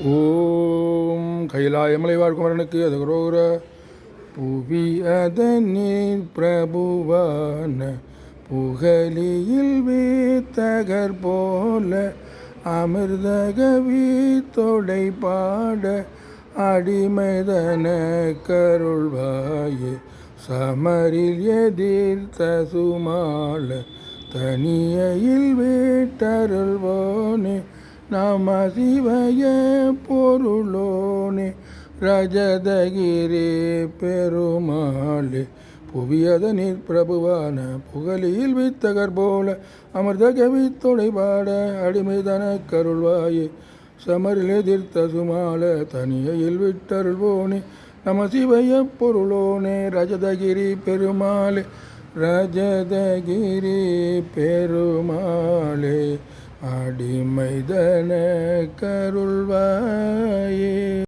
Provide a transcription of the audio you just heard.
ஓம் கைலாயமலை வாழ்குமரனுக்கு அதுகுரோர புவி அதனீர் பிரபுவான புகலியில் வீத்தகர் போல அமிர்தகவி தொடை பாட அடிமைதன கருள்வாயே சமரில் எதிர்த்த சுமால தனியில் வீட்டருள்வோனே நம சிவய பொருளோனே ரஜதகிரி பெருமாளே புவியதனிற் பிரபுவான புகழியில் வித்தகர் போல அமிர்த கவி தொடைபாட அடிமைதன கருள்வாயே சமரில் எதிர்த்த சுமால தனியில் விட்டருள்வோனே நம சிவய பொருளோனே ரஜதகிரி பெருமாளே ரஜதகிரி பெருமாளே அடிமைதன கருள்வாயே.